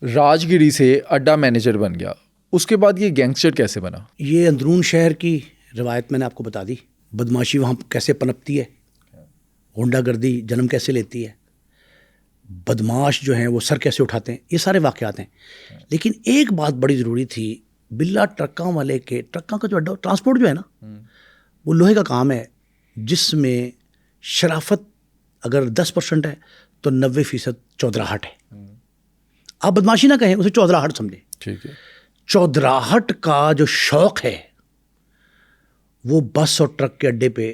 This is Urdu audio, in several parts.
راج گیری سے اڈا مینیجر بن گیا، اس کے بعد یہ گینگسٹر کیسے بنا؟ یہ اندرون شہر کی روایت میں نے آپ کو بتا دی، بدماشی وہاں کیسے پنپتی ہے، غنڈہ گردی جنم کیسے لیتی ہے، بدماش جو ہیں وہ سر کیسے اٹھاتے ہیں، یہ سارے واقعات ہیں. لیکن ایک بات بڑی ضروری تھی، بلا ٹرکاں والے کے ٹرکاں کا جو اڈا ٹرانسپورٹ جو ہے نا وہ لوہے کا کام ہے، جس میں شرافت اگر 10% ہے تو 90% چودراہٹ ہے. آپ بدماشی نہ کہیں، اسے چودراہٹ سمجھیں. ٹھیک ہے. چودراہٹ کا جو شوق ہے وہ بس اور ٹرک کے اڈے پہ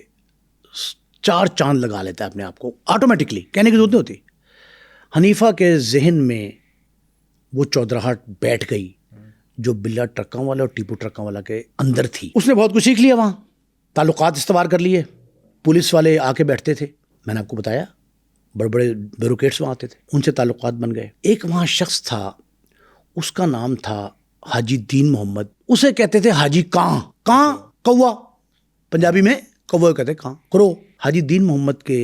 4 چاند لگا لیتا ہے اپنے آپ کو آٹومیٹکلی، کہنے کی ضرورت نہیں ہوتی. حنیفہ کے ذہن میں وہ چودراہٹ بیٹھ گئی جو بلا ٹرکاں والا اور ٹیپو ٹرکاں والا کے اندر تھی. اس نے بہت کچھ سیکھ لیا، وہاں تعلقات استوار کر لیے، پولیس والے آ کے بیٹھتے تھے، میں نے آپ کو بتایا بڑے بڑے بیوروکریٹس وہاں آتے تھے، ان سے تعلقات بن گئے. ایک وہاں شخص تھا، اس کا نام تھا حاجی دین محمد، اسے کہتے تھے حاجی کاں، کاں کوا، پنجابی میں کوا کہتے کاں، کرو. حاجی دین محمد کے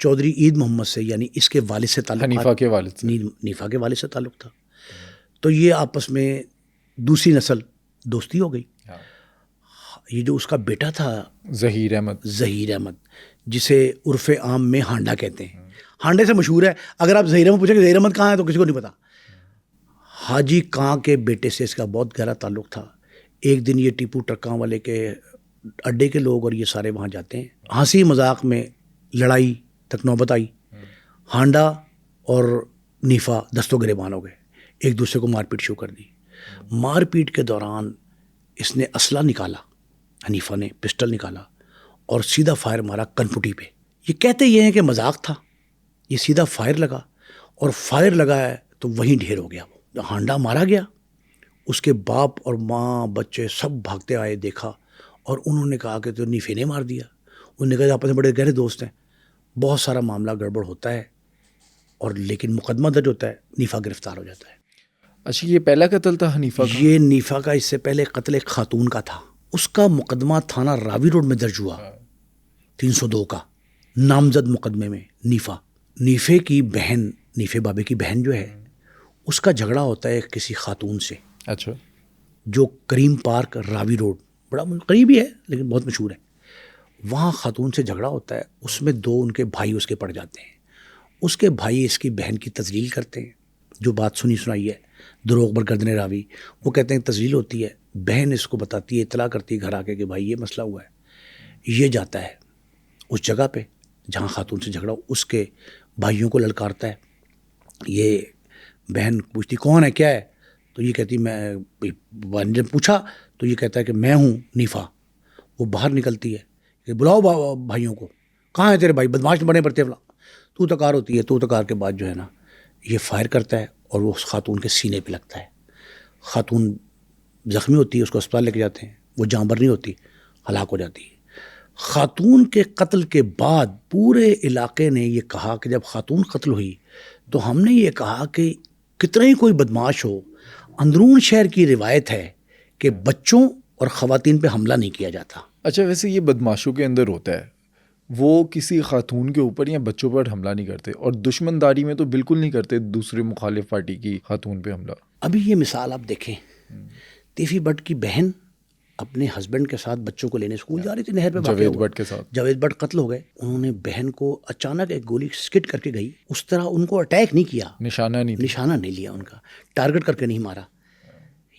چودھری عید محمد سے، یعنی اس کے والد سے تعلق، حنیفہ کے والد سے، حنیفہ کے والد سے تعلق تھا. تو یہ آپس میں دوسری نسل دوستی ہو گئی. یہ جو اس کا بیٹا تھا ظہیر احمد، جسے عرف عام میں ہانڈا کہتے ہیں، ہانڈے سے مشہور ہے. اگر آپ ظہیر احمد پوچھیں کہ ظہیر احمد کہاں ہے تو کسی کو نہیں پتا. حاجی کاں کے بیٹے سے اس کا بہت گہرا تعلق تھا. ایک دن یہ ٹیپو ٹرکاں والے کے اڈے کے لوگ اور یہ سارے وہاں جاتے ہیں، ہنسی مذاق میں لڑائی تک نوبت آئی. ہانڈا اور نیفا دستوں گریبان ہو گئے، ایک دوسرے کو مار پیٹ شروع کر دی. مار پیٹ کے دوران اس نے اسلحہ نکالا، حنیفہ نے پسٹل نکالا اور سیدھا فائر مارا کنپٹی پہ. یہ کہتے یہ ہیں کہ مذاق تھا، یہ سیدھا فائر لگا، اور فائر لگا ہے تو وہیں ڈھیر ہو گیا. وہ ہانڈا مارا گیا، اس کے باپ اور ماں بچے سب بھاگتے آئے، دیکھا، اور انہوں نے کہا کہ تو نیفے نے مار دیا. انہوں نے کہا آپس میں بڑے گہرے دوست ہیں. بہت سارا معاملہ گڑبڑ ہوتا ہے، اور لیکن مقدمہ درج ہوتا ہے، نیفا گرفتار ہو جاتا ہے. اچھا، یہ پہلا قتل تھا حنیفہ کا؟ یہ نیفا کا اس سے پہلے قتل ایک خاتون کا تھا. اس کا مقدمہ تھانہ راوی روڈ میں درج ہوا، 302 کا نامزد مقدمے میں. نیفے کی بہن، نیفے بابے کی بہن جو ہے، اس کا جھگڑا ہوتا ہے کسی خاتون سے. اچھا. جو کریم پارک راوی روڈ، بڑا قریبی ہے لیکن بہت مشہور ہے، وہاں خاتون سے جھگڑا ہوتا ہے. اس میں 2 ان کے بھائی اس کے پڑ جاتے ہیں. اس کے بھائی اس کی بہن کی تذلیل کرتے ہیں، جو بات سنی سنائی ہے دروغ برگردن راوی، وہ کہتے ہیں تذلیل ہوتی ہے. بہن اس کو بتاتی ہے، اطلاع کرتی ہے گھر آ کے کہ بھائی یہ مسئلہ ہوا ہے. یہ جاتا ہے اس جگہ پہ جہاں خاتون سے جھگڑا ہو، اس کے بھائیوں کو للکارتا ہے. یہ بہن پوچھتی کون ہے، کیا ہے، تو یہ کہتی میں، جب پوچھا تو یہ کہتا ہے کہ میں ہوں نیفا. وہ باہر نکلتی ہے کہ بلاؤ بھائیوں کو، کہاں ہے تیرے بھائی، بدماش بنے پڑتے فلاں. تو تکار ہوتی ہے. تو تکار کے بعد جو ہے نا یہ فائر کرتا ہے اور وہ اس خاتون کے سینے پہ لگتا ہے. خاتون زخمی ہوتی ہے، اس کو اسپتال لے کے جاتے ہیں، وہ جاں بر نہیں ہوتی، ہلاک ہو جاتی ہے. خاتون کے قتل کے بعد پورے علاقے نے یہ کہا کہ جب خاتون قتل ہوئی تو ہم نے یہ کہا کہ کتنا ہی کوئی بدماش ہو، اندرون شہر کی روایت ہے کہ بچوں اور خواتین پہ حملہ نہیں کیا جاتا. اچھا، ویسے یہ بدماشوں کے اندر ہوتا ہے، وہ کسی خاتون کے اوپر یا بچوں پر حملہ نہیں کرتے، اور دشمن داری میں تو بالکل نہیں کرتے دوسرے مخالف پارٹی کی خاتون پہ حملہ. ابھی یہ مثال آپ دیکھیں، تیفی بٹ کی بہن اپنے ہسبینڈ کے ساتھ بچوں کو لینے اسکول جا رہی تھی، نہر پہ جاوید بٹ کے ساتھ. جاوید بٹ قتل ہو گئے. انہوں نے بہن کو اچانک ایک گولی سکٹ کر کے گئی، اس طرح ان کو اٹیک نہیں کیا، نشانہ نہیں لیا، ان کا ٹارگٹ کر کے نہیں مارا.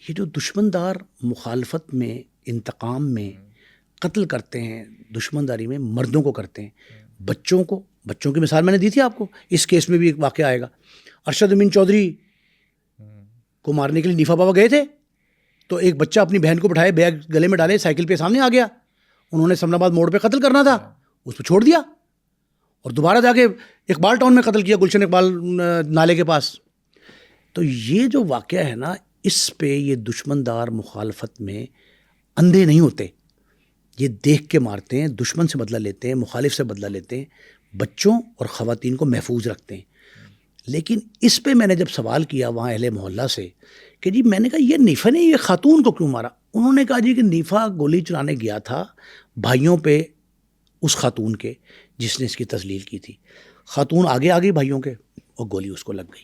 یہ جو دشمن دار مخالفت میں، انتقام میں قتل کرتے ہیں، دشمن داری میں مردوں کو کرتے ہیں، بچوں کی مثال میں نے دی تھی آپ کو. اس کیس میں بھی ایک واقعہ آئے گا. ارشد امین چودھری کو مارنے کے لیے نیفا بابا گئے تھے، تو ایک بچہ اپنی بہن کو بٹھائے، بیگ گلے میں ڈالے، سائیکل پہ سامنے آ گیا. انہوں نے سمن آباد موڑ پہ قتل کرنا تھا، اس پہ چھوڑ دیا، اور دوبارہ جا کے اقبال ٹاؤن میں قتل کیا، گلشن اقبال نالے کے پاس. تو یہ جو واقعہ ہے نا، اس پہ یہ دشمن دار مخالفت میں اندھے نہیں ہوتے، یہ دیکھ کے مارتے ہیں، دشمن سے بدلہ لیتے ہیں، مخالف سے بدلہ لیتے ہیں، بچوں اور خواتین کو محفوظ رکھتے ہیں. لیکن اس پہ میں نے جب سوال کیا وہاں اہل محلہ سے کہ جی، میں نے کہا یہ نیفا نے یہ خاتون کو کیوں مارا، انہوں نے کہا جی کہ نیفا گولی چلانے گیا تھا بھائیوں پہ اس خاتون کے جس نے اس کی تذلیل کی تھی. خاتون آگے آ گئی بھائیوں کے، اور گولی اس کو لگ گئی.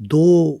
2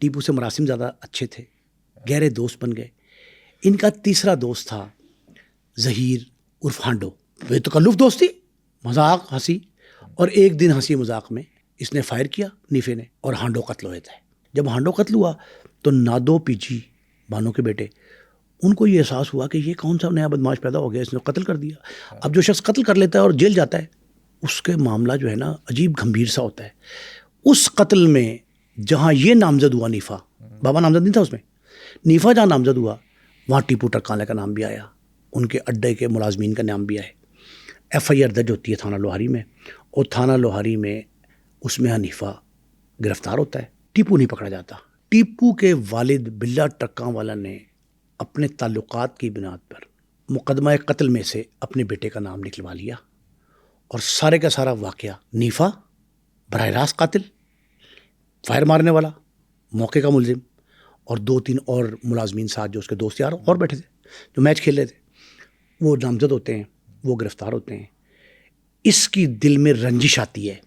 ٹیپو سے مراسم زیادہ اچھے تھے, گہرے دوست بن گئے. ان کا تیسرا دوست تھا ظہیر عرف ہانڈو, بے تکلف دوستی, مذاق ہنسی, اور ایک دن ہنسی مذاق میں اس نے فائر کیا نیفے نے, اور ہانڈو قتل ہوئے تھے. جب ہانڈو قتل ہوا تو نادو پیچی بانو کے بیٹے, ان کو یہ احساس ہوا کہ یہ کون سا نیا بدماش پیدا ہو گیا, اس نے قتل کر دیا. اب جو شخص قتل کر لیتا ہے اور جیل جاتا ہے, اس کے معاملہ جو ہے نا عجیب گھمبیر سا ہوتا ہے. اس قتل میں جہاں یہ نامزد ہوا نیفا, بابا نامزد نہیں تھا اس میں, نیفا جہاں نامزد ہوا وہاں ٹیپو ٹرکالے کا نام بھی آیا, ان کے اڈے کے ملازمین کا نام بھی آئے. ایف آئی آر درج ہوتی ہے تھانہ لوہاری میں, اور تھانہ لوہاری میں اس میں حنیفہ گرفتار ہوتا ہے, ٹیپو نہیں پکڑا جاتا. ٹیپو کے والد بلا ٹرکاں والا نے اپنے تعلقات کی بنیاد پر مقدمہ قتل میں سے اپنے بیٹے کا نام نکلوا لیا, اور سارے کا سارا واقعہ نیفا براہ راست قاتل, فائر مارنے والا, موقع کا ملزم, اور 2-3 اور ملازمین ساتھ جو اس کے دوست یار اور بیٹھے تھے جو میچ کھیل رہے تھے, وہ نامزد ہوتے ہیں, وہ گرفتار ہوتے ہیں. اس کی دل میں رنجش آتی ہے